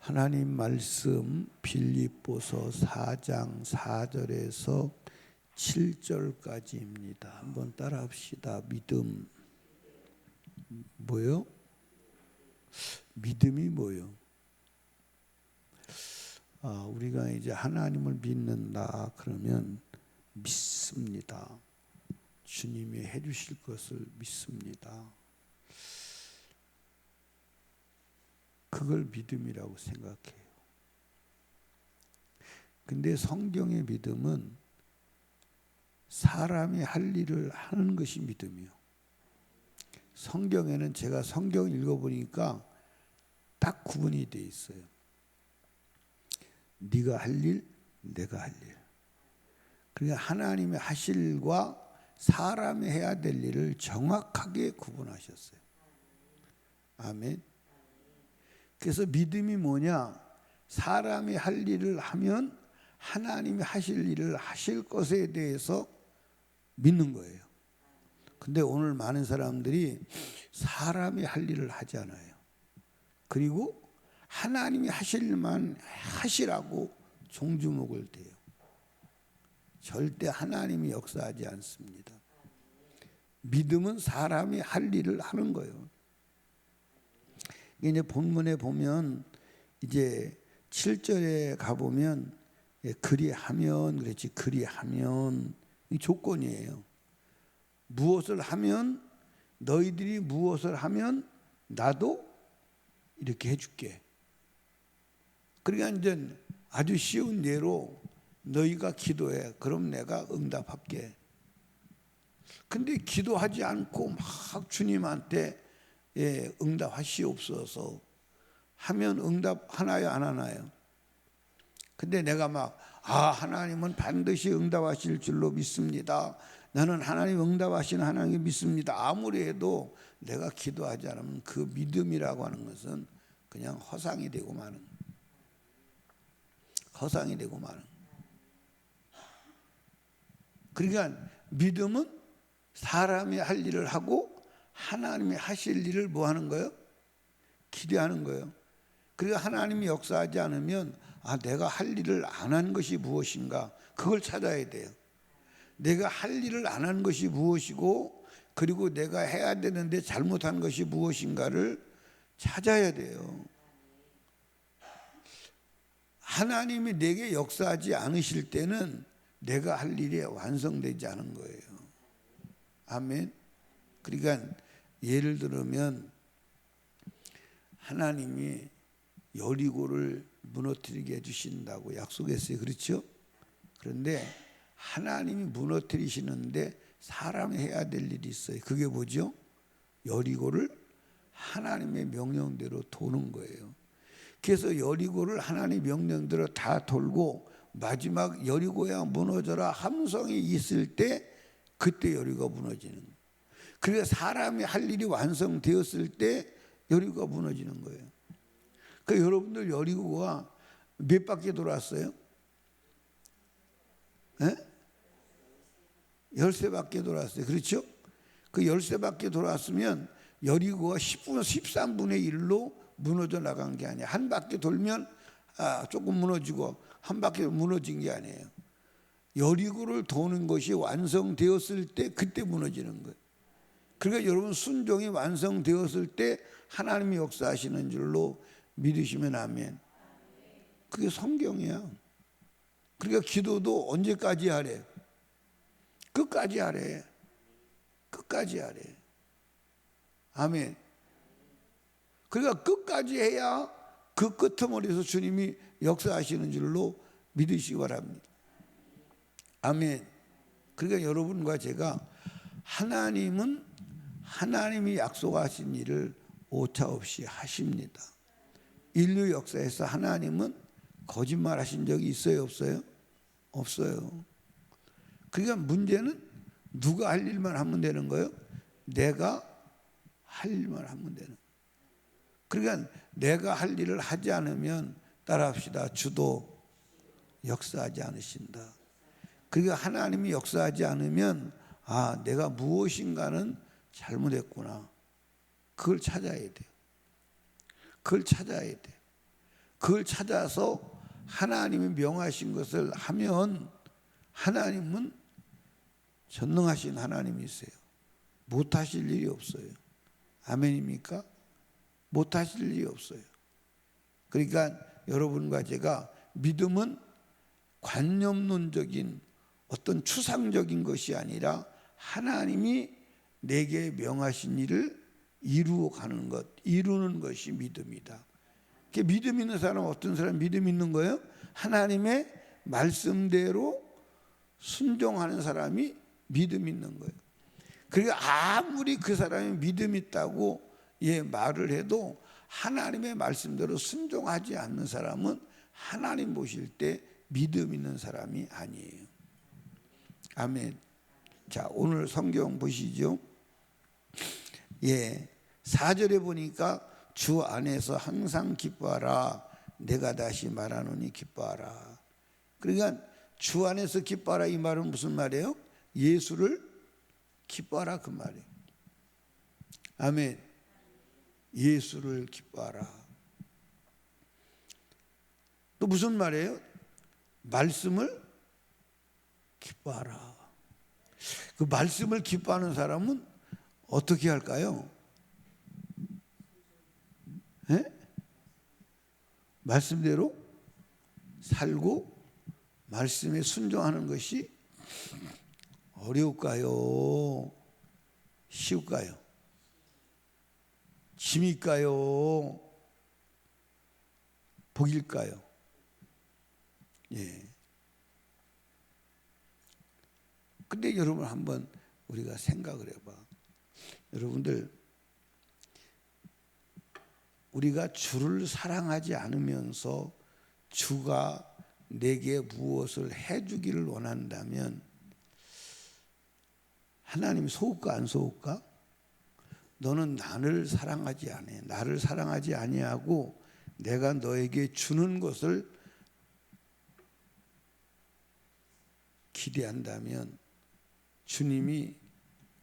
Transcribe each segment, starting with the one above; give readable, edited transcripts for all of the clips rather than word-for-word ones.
하나님 말씀 빌립보서 4장 4절에서 7절까지입니다. 한번 따라합시다. 믿음. 뭐요? 믿음이 뭐요? 우리가 이제 하나님을 믿는다 그러면 믿습니다. 주님이 해주실 것을 믿습니다. 그걸 믿음이라고 생각해요. 근데 성경의 믿음은 사람이 할 일을 하는 것이 믿음이요. 성경에는 제가 성경 읽어보니까 딱 구분이 돼 있어요. 네가 할 일, 내가 할 일. 그러니까 하나님의 하실 일과 사람이 해야 될 일을 정확하게 구분하셨어요. 아멘. 그래서 믿음이 뭐냐? 사람이 할 일을 하면 하나님이 하실 일을 하실 것에 대해서 믿는 거예요. 근데 오늘 많은 사람들이 사람이 할 일을 하지 않아요. 그리고 하나님이 하실 일만 하시라고 종주목을 대요. 절대 하나님이 역사하지 않습니다. 믿음은 사람이 할 일을 하는 거예요. 이제 본문에 보면 이제 7절에 가보면 그리하면 그렇지, 그리하면 이 조건이에요. 무엇을 하면, 너희들이 무엇을 하면 나도 이렇게 해줄게. 그러니까 이제 아주 쉬운 예로 너희가 기도해. 그럼 내가 응답할게. 근데 기도하지 않고 막 주님한테 응답하시옵소서 하면 응답하나요, 안 하나요? 근데 내가 막 하나님은 반드시 응답하실 줄로 믿습니다. 나는 하나님 응답하시는 하나님 믿습니다. 아무리 해도 내가 기도하지 않으면 그 믿음이라고 하는 것은 그냥 허상이 되고 마는, 허상이 되고 마는. 그러니까 믿음은 사람이 할 일을 하고 하나님이 하실 일을 뭐 하는 거예요? 기대하는 거예요. 그러니까 하나님이 역사하지 않으면 내가 할 일을 안 한 것이 무엇인가, 그걸 찾아야 돼요. 내가 할 일을 안 한 것이 무엇이고, 그리고 내가 해야 되는데 잘못한 것이 무엇인가를 찾아야 돼요. 하나님이 내게 역사하지 않으실 때는 내가 할 일이 완성되지 않은 거예요. 아멘. 그러니까 예를 들면 하나님이 여리고를 무너뜨리게 해주신다고 약속했어요. 그렇죠? 그런데 하나님이 무너뜨리시는데 사람이 해야 될 일이 있어요. 그게 뭐죠? 여리고를 하나님의 명령대로 도는 거예요. 그래서 여리고를 하나님의 명령대로 다 돌고 마지막 여리고야 무너져라 함성이 있을 때 그때 여리고가 무너지는 거예요. 그러니까 사람이 할 일이 완성되었을 때 여리고가 무너지는 거예요. 그러니까 여러분들 여리고가 몇 바퀴 돌았어요? 13바퀴 돌았어요. 그렇죠? 그 13바퀴 돌았으면 여리고가 13분의 1로 무너져 나간 게 아니에요. 한 바퀴 돌면 조금 무너지고 한 바퀴 무너진 게 아니에요. 여리고를 도는 것이 완성되었을 때 그때 무너지는 거예요. 그러니까 여러분 순종이 완성되었을 때 하나님이 역사하시는 줄로 믿으시면 아멘. 그게 성경이야. 그러니까 기도도 언제까지 하래? 끝까지 하래. 끝까지 하래. 아멘. 그러니까 끝까지 해야 그 끄트머리에서 주님이 역사하시는 줄로 믿으시기 바랍니다. 아멘. 그러니까 여러분과 제가 하나님은 하나님이 약속하신 일을 오차없이 하십니다. 인류 역사에서 하나님은 거짓말하신 적이 있어요, 없어요? 없어요. 그러니까 문제는 누가 할 일만 하면 되는 거예요? 내가 할 일만 하면 되는 거예요. 그러니까 내가 할 일을 하지 않으면 따라합시다. 주도 역사하지 않으신다. 그러니까 하나님이 역사하지 않으면 내가 무엇인가는 잘못했구나. 그걸 찾아야 돼요. 그걸 찾아야 돼. 그걸 찾아서 하나님이 명하신 것을 하면 하나님은 전능하신 하나님이세요. 못하실 일이 없어요. 아멘입니까? 못하실 일이 없어요. 그러니까 여러분과 제가 믿음은 관념론적인 어떤 추상적인 것이 아니라 하나님이 내게 명하신 일을 이루어가는 것, 이루는 것이 믿음이다. 믿음 있는 사람은 어떤 사람 믿음 있는 거예요? 하나님의 말씀대로 순종하는 사람이 믿음 있는 거예요. 그리고 아무리 그 사람이 믿음 있다고 말을 해도 하나님의 말씀대로 순종하지 않는 사람은 하나님 보실 때 믿음 있는 사람이 아니에요. 아멘. 자, 오늘 성경 보시죠. 4절에 보니까 주 안에서 항상 기뻐하라. 내가 다시 말하노니 기뻐하라. 그러니까 주 안에서 기뻐하라 이 말은 무슨 말이에요? 예수를 기뻐하라 그 말이에요. 아멘. 예수를 기뻐하라. 또 무슨 말이에요? 말씀을 기뻐하라. 그 말씀을 기뻐하는 사람은 어떻게 할까요? 말씀대로 살고 말씀에 순종하는 것이 어려울까요? 쉬울까요? 짐일까요? 복일까요? 근데 여러분 한번 우리가 생각을 해봐. 여러분들, 우리가 주를 사랑하지 않으면서 주가 내게 무엇을 해주기를 원한다면 하나님이 속을까 안 속을까? 너는 나를 사랑하지 않아. 나를 사랑하지 아니하고 내가 너에게 주는 것을 기대한다면 주님이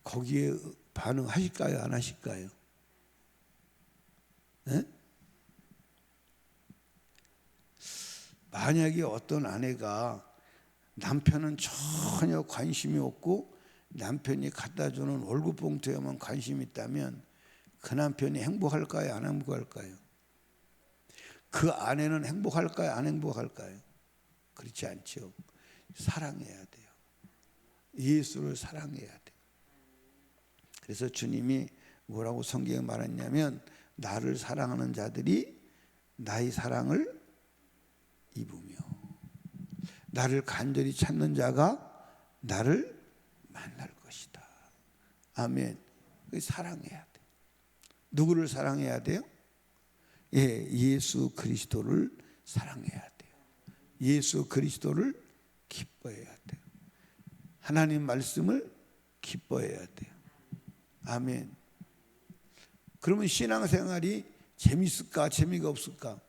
거기에 반응하실까요? 안 하실까요? 만약에 어떤 아내가 남편은 전혀 관심이 없고 남편이 갖다 주는 월급 봉투에만 관심이 있다면 그 남편이 행복할까요? 안 행복할까요? 그 아내는 행복할까요? 안 행복할까요? 그렇지 않죠. 사랑해야 돼요. 예수를 사랑해야 돼요. 그래서 주님이 뭐라고 성경에 말했냐면 나를 사랑하는 자들이 나의 사랑을 입으며 나를 간절히 찾는 자가 나를 만날 것이다. 아멘. 사랑해야 돼. 누구를 사랑해야 돼요? 예수 그리스도를 사랑해야 돼요. 예수 그리스도를 기뻐해야 돼요. 하나님 말씀을 기뻐해야 돼요. 아멘. 그러면 신앙생활이 재밌을까? 재미가 없을까?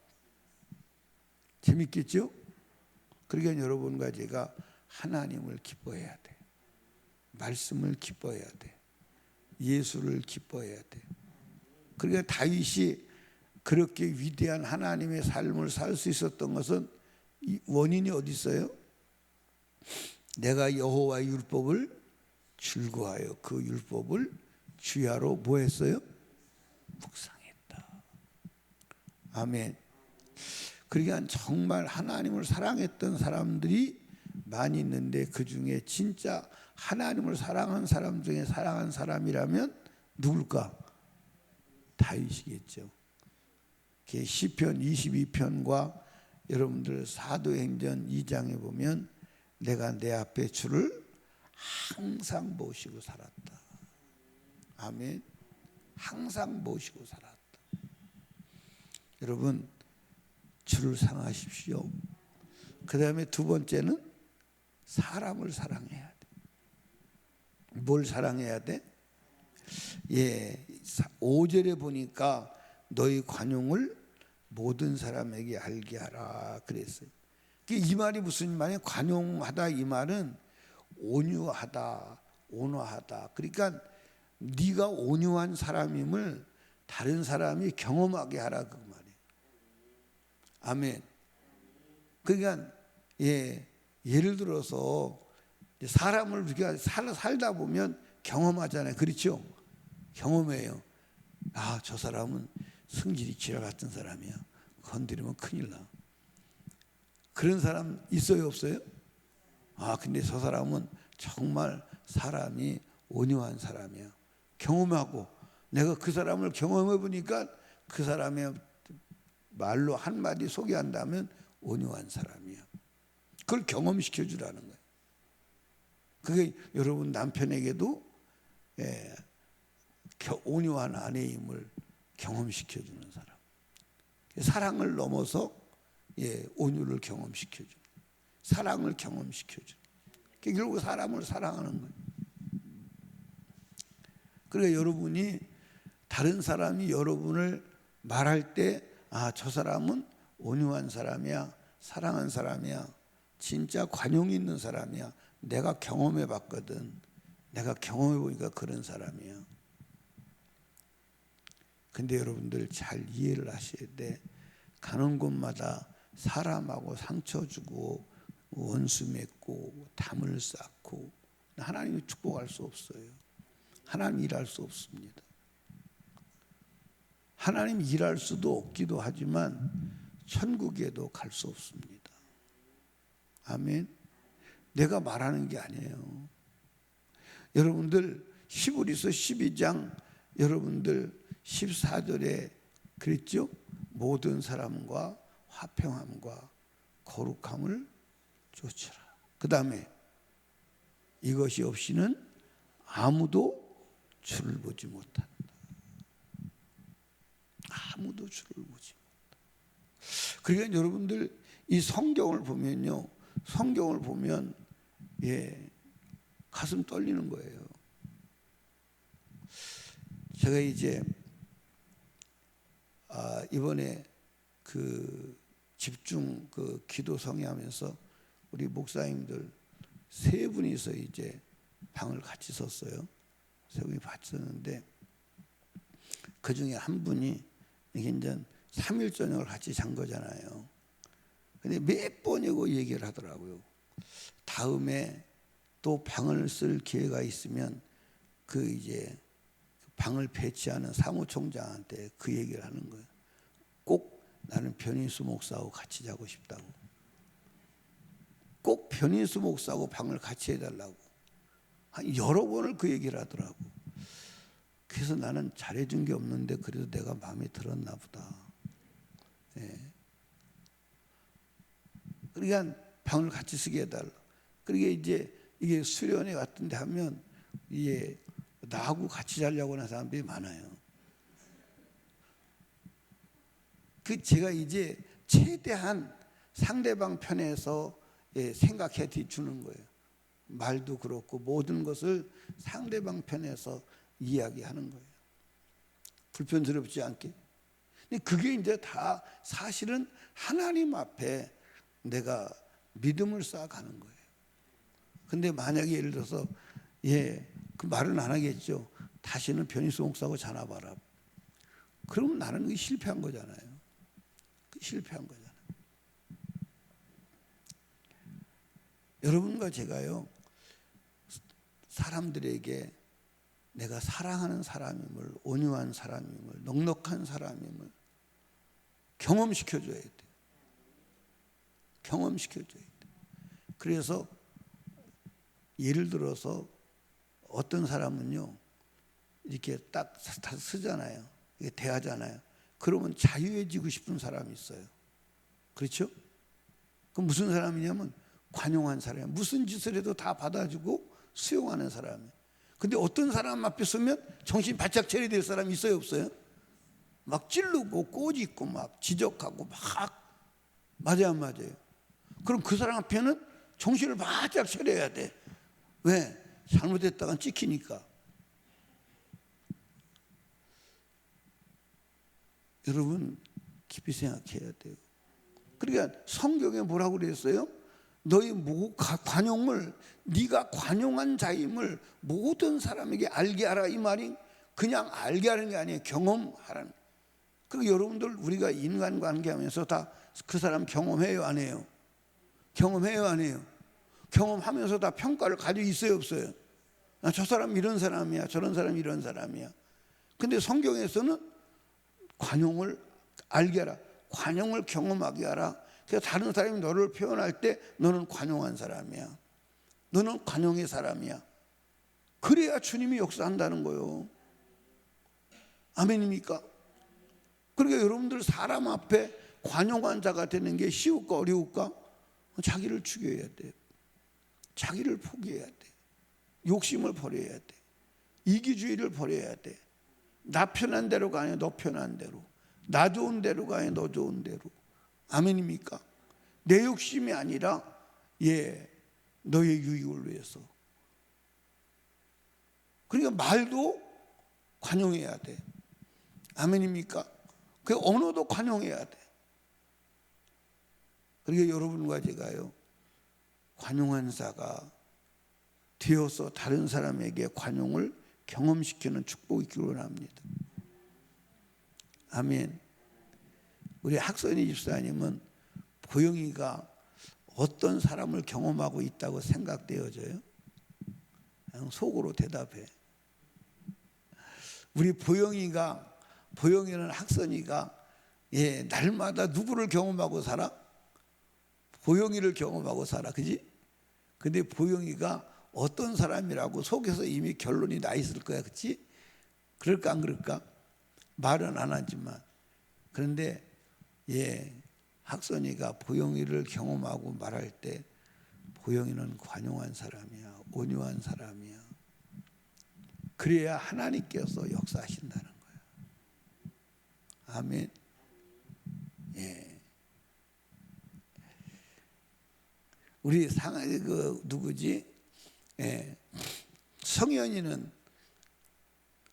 재밌겠죠? 그러니까 여러분과 제가 하나님을 기뻐해야 돼. 말씀을 기뻐해야 돼. 예수를 기뻐해야 돼. 그러니까 다윗이 그렇게 위대한 하나님의 삶을 살 수 있었던 것은 원인이 어디 있어요? 내가 여호와의 율법을 즐거워하여 그 율법을 주야로 뭐 했어요? 묵상했다. 아멘. 그러니까 정말 하나님을 사랑했던 사람들이 많이 있는데 그 중에 진짜 하나님을 사랑하는 사람 중에 사랑한 사람이라면 누굴까? 다윗이겠죠. 시편 22편과 여러분들 사도행전 2장에 보면 내가 내 앞에 주를 항상 모시고 살았다. 아멘. 항상 모시고 살았다. 여러분 주를 사랑하십시오. 그 다음에 두 번째는 사람을 사랑해야 돼. 뭘 사랑해야 돼? 5절에 보니까 너희 관용을 모든 사람에게 알게 하라 그랬어요. 이 말이 무슨 말이에요? 관용하다 이 말은 온유하다, 온화하다. 그러니까 네가 온유한 사람임을 다른 사람이 경험하게 하라 그 말이에요. 아멘. 그러니까 예를 들어서 사람을 우리가 살다 보면 경험하잖아요. 그렇죠? 경험해요. 아, 저 사람은 성질이 지라 같은 사람이야. 건드리면 큰일 나. 그런 사람 있어요, 없어요? 아, 근데 저 사람은 정말 사람이 온유한 사람이야. 경험하고 내가 그 사람을 경험해 보니까 그 사람의 말로 한마디 소개한다면 온유한 사람이야. 그걸 경험시켜 주라는 거예요. 그게 여러분 남편에게도 온유한 아내임을 경험시켜 주는 사람. 사랑을 넘어서 온유를 경험시켜 주는, 사랑을 경험시켜 주는. 결국 사람을 사랑하는 거예요. 그러니까 여러분이 다른 사람이 여러분을 말할 때, 아, 저 사람은 온유한 사람이야, 사랑한 사람이야, 진짜 관용이 있는 사람이야. 내가 경험해 봤거든. 내가 경험해 보니까 그런 사람이야. 근데 여러분들 잘 이해를 하셔야 돼. 가는 곳마다 사람하고 상처 주고 원수 맺고 담을 쌓고 하나님이 축복할 수 없어요. 하나님 일할 수 없습니다. 하나님 일할 수도 없기도 하지만 천국에도 갈 수 없습니다. 아멘. 내가 말하는 게 아니에요. 여러분들 히브리서 12장 여러분들 14절에 그랬죠? 모든 사람과 화평함과 거룩함을 쫓으라. 그 다음에 이것이 없이는 아무도 주를 보지 못한다. 아무도 주를 보지 못한다. 그러니까 여러분들 이 성경을 보면요, 성경을 보면 가슴 떨리는 거예요. 제가 이제 이번에 그 집중 그 기도 성회하면서 우리 목사님들 세 분이서 이제 방을 같이 썼어요. 세 분이 같이 썼는데 그 중에 한 분이 이게 이제 3일 저녁을 같이 잔 거잖아요. 근데 몇 번이고 얘기를 하더라고요. 다음에 또 방을 쓸 기회가 있으면 그 이제 방을 배치하는 사무총장한테 그 얘기를 하는 거예요. 꼭 나는 변인수 목사하고 같이 자고 싶다고. 꼭 변인수 목사하고 방을 같이 해달라고. 한 여러 번을 그 얘기를 하더라고. 그래서 나는 잘해준 게 없는데 그래도 내가 마음에 들었나 보다. 그러니까 방을 같이 쓰게 해달라. 그러니까 이제 이게 수련회 같은 데 하면 이게 나하고 같이 자려고 하는 사람들이 많아요. 그 제가 이제 최대한 상대방 편에서 생각해 주는 거예요. 말도 그렇고 모든 것을 상대방 편에서 이야기하는 거예요. 불편스럽지 않게. 근데 그게 이제 다 사실은 하나님 앞에 내가 믿음을 쌓아가는 거예요. 근데 만약에 예를 들어서 그 말은 안 하겠죠. 다시는 변희수 목사하고 자나 봐라. 그러면 나는 실패한 거잖아요. 실패한 거잖아요. 여러분과 제가요, 사람들에게 내가 사랑하는 사람임을, 온유한 사람임을, 넉넉한 사람임을 경험시켜줘야 돼요. 경험시켜줘야 돼요. 그래서 예를 들어서 어떤 사람은요, 이렇게 딱 다 쓰잖아요. 이게 대하잖아요. 그러면 자유해지고 싶은 사람이 있어요. 그렇죠? 그럼 무슨 사람이냐면 관용한 사람이에요. 무슨 짓을 해도 다 받아주고 수용하는 사람이에요. 근데 어떤 사람 앞에 서면 정신 바짝 차려야 될 사람이 있어요, 없어요? 막 찌르고 꼬집고 막 지적하고 막 맞아요, 안 맞아요? 그럼 그 사람 앞에는 정신을 바짝 차려야 돼. 왜? 잘못했다간 찍히니까. 여러분 깊이 생각해야 돼요. 그러니까 성경에 뭐라고 그랬어요? 너희 관용을, 네가 관용한 자임을 모든 사람에게 알게 하라. 이 말이 그냥 알게 하는 게 아니에요. 경험하라는. 그리고 여러분들 우리가 인간관계하면서 다 그 사람 경험해요, 안 해요? 경험해요, 안 해요? 경험하면서 다 평가를 가지고 있어요, 없어요? 저 사람 이런 사람이야, 저런 사람 이런 사람이야. 근데 성경에서는 관용을 알게 하라, 관용을 경험하게 하라. 그래서 다른 사람이 너를 표현할 때 너는 관용한 사람이야, 너는 관용의 사람이야. 그래야 주님이 역사한다는 거예요. 아멘입니까? 그러니까 여러분들 사람 앞에 관용한 자가 되는 게 쉬울까 어려울까? 자기를 죽여야 돼. 자기를 포기해야 돼. 욕심을 버려야 돼. 이기주의를 버려야 돼. 나 편한 대로가 아니라 너 편한 대로, 나 좋은 대로가 아니라 너 좋은 대로. 아멘입니까? 내 욕심이 아니라 너의 유익을 위해서. 그러니까 말도 관용해야 돼. 아멘입니까? 그 언어도 관용해야 돼. 그러니까 여러분과 제가요, 관용한 자가 되어서 다른 사람에게 관용을 경험시키는 축복이 있기를 원합니다. 아멘. 우리 학선이 집사님은 보영이가 어떤 사람을 경험하고 있다고 생각되어져요? 그냥 속으로 대답해. 우리 보영이는 학선이가 날마다 누구를 경험하고 살아? 보영이를 경험하고 살아, 그지? 근데 보영이가 어떤 사람이라고 속에서 이미 결론이 나 있을 거야, 그치? 그럴까 안 그럴까? 말은 안 하지만. 그런데 학선이가 보영이를 경험하고 말할 때 보영이는 관용한 사람이야, 온유한 사람이야. 그래야 하나님께서 역사하신다는 거예요. 아멘. 우리 누구지? 성현이는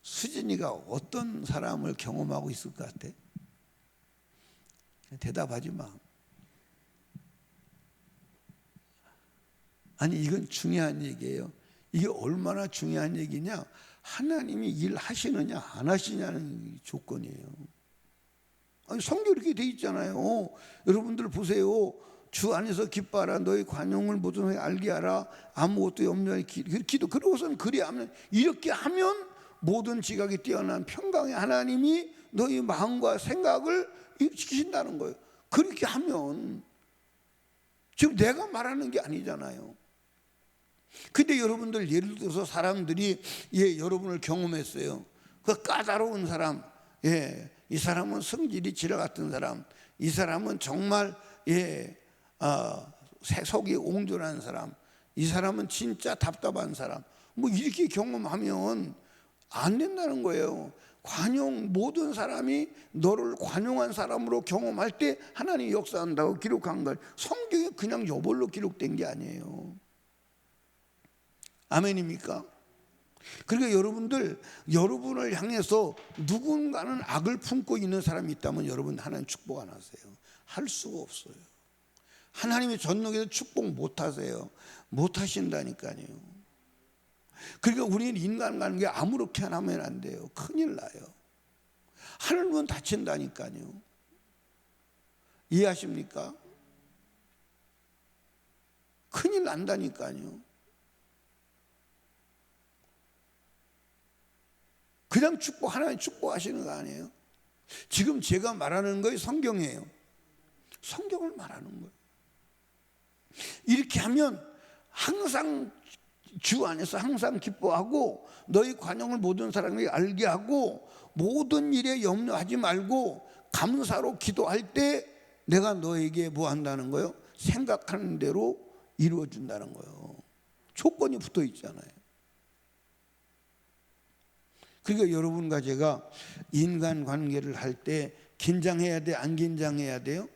수진이가 어떤 사람을 경험하고 있을 것 같아? 대답하지 마. 아니, 이건 중요한 얘기예요. 이게 얼마나 중요한 얘기냐? 하나님이 일하시느냐 안 하시냐는 조건이에요. 아니, 성경에 이렇게 돼 있잖아요. 여러분들 보세요. 주 안에서 기뻐하라, 너희 관용을 모든 알게 하라, 아무것도 염려하지 기도. 그러고선 그리하면, 이렇게 하면 모든 지각이 뛰어난 평강의 하나님이 너희 마음과 생각을 지키신다는 거예요. 그렇게 하면, 지금 내가 말하는 게 아니잖아요. 근데 여러분들 예를 들어서 사람들이 여러분을 경험했어요. 그 까다로운 사람, 이 사람은 성질이 지라 같은 사람, 이 사람은 정말 속이 옹졸한 사람, 이 사람은 진짜 답답한 사람, 뭐 이렇게 경험하면 안 된다는 거예요. 모든 사람이 너를 관용한 사람으로 경험할 때 하나님이 역사한다고 기록한 걸, 성경에 그냥 요벌로 기록된 게 아니에요. 아멘입니까? 그러니까 여러분을 향해서 누군가는 악을 품고 있는 사람이 있다면 여러분 하나님 축복 안 하세요. 할 수가 없어요. 하나님의 전능에서 축복 못 하세요. 못 하신다니까요. 그러니까 우리는 인간관계 아무렇게 하면 안 돼요. 큰일 나요. 하늘은 다친다니까요. 이해하십니까? 큰일 난다니까요. 그냥 하나님 축복하시는 거 아니에요? 지금 제가 말하는 거에 성경이에요. 성경을 말하는 거예요. 이렇게 하면 항상 주 안에서 항상 기뻐하고, 너희 관용을 모든 사람에게 알게 하고, 모든 일에 염려하지 말고 감사로 기도할 때 내가 너에게 뭐 한다는 거예요? 생각하는 대로 이루어준다는 거예요. 조건이 붙어 있잖아요. 그러니까 여러분과 제가 인간관계를 할 때 긴장해야 돼, 안 긴장해야 돼요?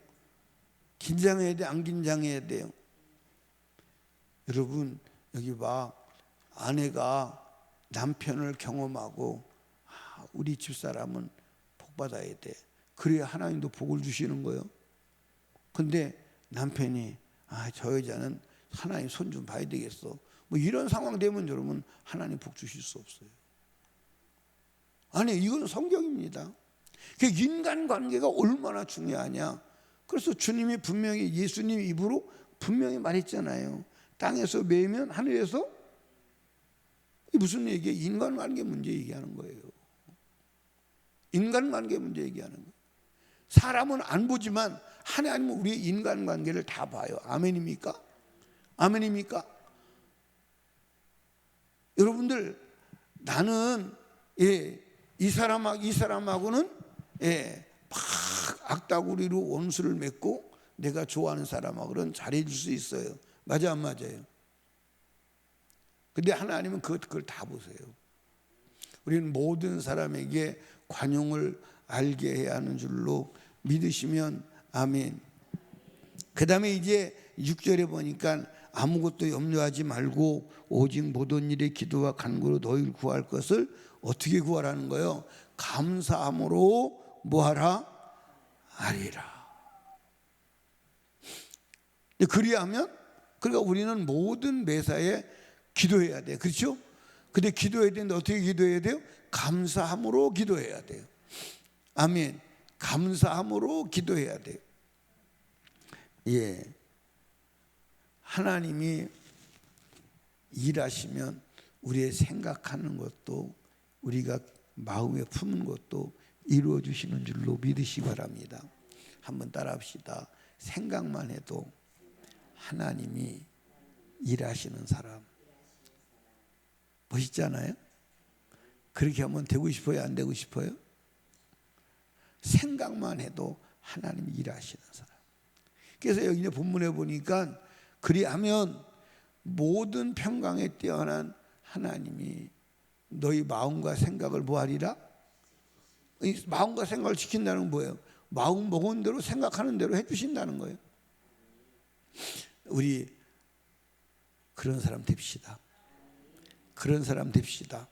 긴장해야 돼, 안 긴장해야 돼요? 여러분, 여기 봐. 아내가 남편을 경험하고, 우리 집사람은 복받아야 돼. 그래야 하나님도 복을 주시는 거예요. 근데 남편이 저 여자는 하나님 손 좀 봐야 되겠어, 뭐 이런 상황 되면 여러분 하나님 복 주실 수 없어요. 아니, 이건 성경입니다. 인간관계가 얼마나 중요하냐. 그래서 주님이 분명히 예수님 입으로 분명히 말했잖아요. 땅에서 매면 하늘에서, 무슨 얘기예요? 인간관계 문제 얘기하는 거예요. 인간관계 문제 얘기하는 거예요. 사람은 안 보지만 하나님은 우리의 인간관계를 다 봐요. 아멘입니까? 아멘입니까? 여러분들, 나는 이 사람하고는 막 악다구리로 원수를 맺고 내가 좋아하는 사람하고는 잘해줄 수 있어요. 맞아 안 맞아요? 근데 하나님은 그걸 다 보세요. 우리는 모든 사람에게 관용을 알게 해야 하는 줄로 믿으시면 아멘. 그 다음에 이제 6절에 보니까 아무것도 염려하지 말고 오직 모든 일에 기도와 간구로 너희를 구할 것을 어떻게 구하라는 거예요? 감사함으로 뭐하라? 아리라. 그리하면, 그러니까 우리는 모든 매사에 기도해야 돼요. 그렇죠? 근데 기도해야 되는데 어떻게 기도해야 돼요? 감사함으로 기도해야 돼요. 아멘. 감사함으로 기도해야 돼요. 예. 하나님이 일하시면 우리의 생각하는 것도, 우리가 마음에 품는 것도 이루어 주시는 줄로 믿으시기 바랍니다. 한번 따라합시다. 생각만 해도 하나님이 일하시는 사람. 멋있잖아요? 그렇게 하면 되고 싶어요? 안 되고 싶어요? 생각만 해도 하나님이 일하시는 사람. 그래서 여기 본문에 보니까 그리하면 모든 평강에 뛰어난 하나님이 너희 마음과 생각을 뭐하리라? 이 마음과 생각을 지킨다는 건 뭐예요? 마음 먹은 대로 생각하는 대로 해주신다는 거예요. 우리 그런 사람 됩시다. 그런 사람 됩시다.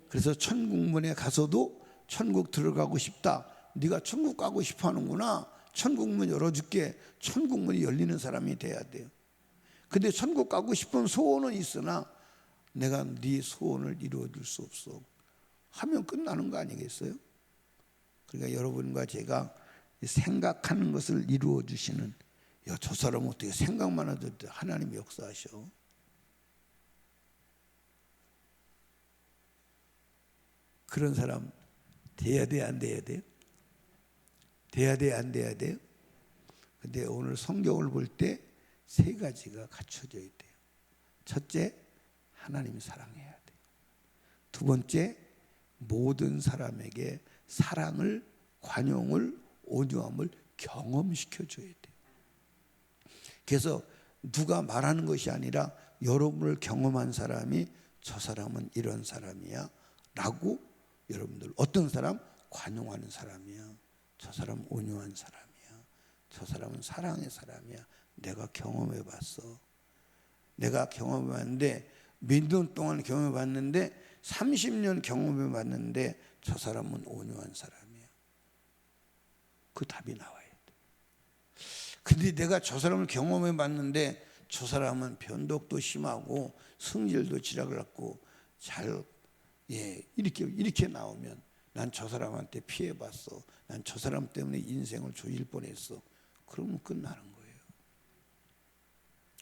그래서 천국문에 가서도 천국 들어가고 싶다. 네가 천국 가고 싶어 하는구나. 천국문 열어줄게. 천국문이 열리는 사람이 돼야 돼요. 근데 천국 가고 싶은 소원은 있으나 내가 네 소원을 이루어줄 수 없어 하면 끝나는 거 아니겠어요? 그러니까 여러분과 제가 생각하는 것을 이루어 주시는, 야, 저 사람은 어떻게 생각만 해도 하나님이 역사하셔. 그런 사람 돼야 돼, 안 돼야 돼요? 돼야 돼, 안 돼야 돼요? 근데 오늘 성경을 볼 때 세 가지가 갖춰져야 돼요. 첫째, 하나님 사랑해야 돼요. 두 번째, 모든 사람에게 사랑을, 관용을, 온유함을 경험시켜줘야 돼요. 그래서 누가 말하는 것이 아니라 여러분을 경험한 사람이 저 사람은 이런 사람이야 라고, 여러분들 어떤 사람? 관용하는 사람이야. 저 사람 온유한 사람이야. 저 사람은 사랑의 사람이야. 내가 경험해 봤어. 내가 경험해 봤는데, 몇 년 동안 경험해 봤는데, 30년 경험해 봤는데 저 사람은 온유한 사람이야. 그 답이 나와야 돼. 근데 내가 저 사람을 경험해 봤는데 저 사람은 변덕도 심하고 성질도 지락을 갖고 이렇게 나오면 난 저 사람한테 피해 봤어. 난 저 사람 때문에 인생을 조질 뻔했어. 그러면 끝나는 거예요.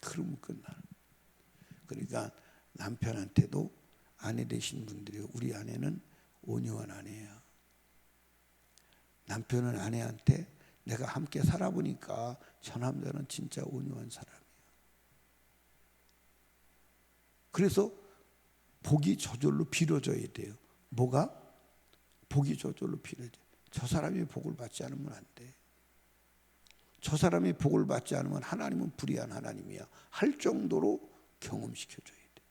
그러면 끝나는 거예요. 그러니까 남편한테도 아내 되신 분들이, 우리 아내는 온유한 아내야. 남편은 아내한테 내가 함께 살아보니까 저 남자는 진짜 온유한 사람이야. 그래서 복이 저절로 빌어져야 돼요. 뭐가? 복이 저절로 빌어져. 저 사람이 복을 받지 않으면 안 돼. 저 사람이 복을 받지 않으면 하나님은 불의한 하나님이야 할 정도로 경험시켜줘야 돼.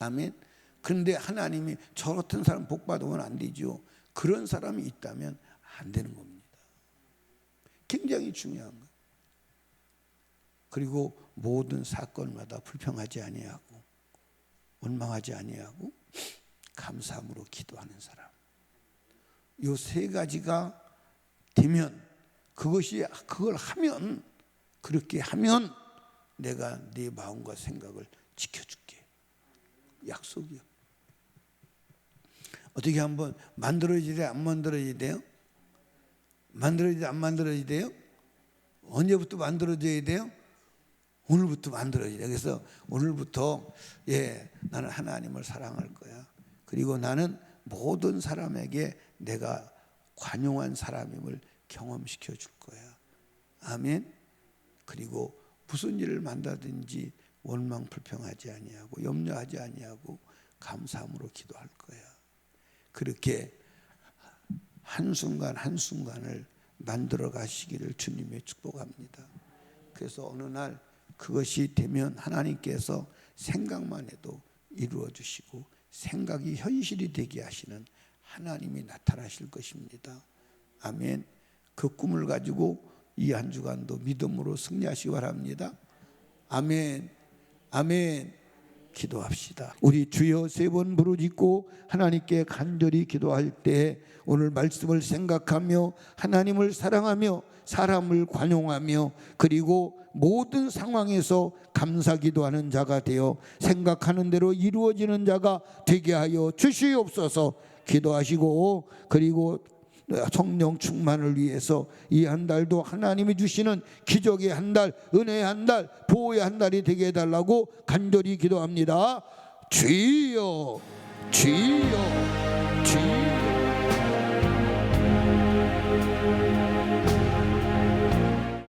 아멘. 그런데 하나님이 저 같은 사람 복 받으면 안 되죠. 그런 사람이 있다면 안 되는 겁니다. 굉장히 중요한 거예요. 그리고 모든 사건마다 불평하지 아니하고 원망하지 아니하고 감사함으로 기도하는 사람. 이 세 가지가 되면, 그걸 하면, 그렇게 하면 내가 네 마음과 생각을 지켜줄게. 약속이요. 어떻게 한번 만들어지래, 안 만들어지야 돼요? 만들어지돼, 안 만들어지야 돼요? 언제부터 만들어져야 돼요? 오늘부터 만들어져야 돼요. 그래서 오늘부터 나는 하나님을 사랑할 거야. 그리고 나는 모든 사람에게 내가 관용한 사람임을 경험시켜 줄 거야. 아멘. 그리고 무슨 일을 만나든지 원망 불평하지 아니하고 염려하지 아니하고 감사함으로 기도할 거야. 그렇게 한순간 한순간을 만들어 가시기를 주님의 축복합니다. 그래서 어느 날 그것이 되면 하나님께서 생각만 해도 이루어 주시고 생각이 현실이 되게 하시는 하나님이 나타나실 것입니다. 아멘. 그 꿈을 가지고 이 한 주간도 믿음으로 승리하시기 바랍니다. 아멘. 아멘. 기도합시다. 우리 주여 세 번 부르짖고 하나님께 간절히 기도할 때 오늘 말씀을 생각하며 하나님을 사랑하며 사람을 관용하며 그리고 모든 상황에서 감사 기도하는 자가 되어 생각하는 대로 이루어지는 자가 되게 하여 주시옵소서. 기도하시고 그리고 성령 충만을 위해서 이 한 달도 하나님이 주시는 기적의 한 달, 은혜의 한 달, 보호의 한 달이 되게 해달라고 간절히 기도합니다. 주여, 주여.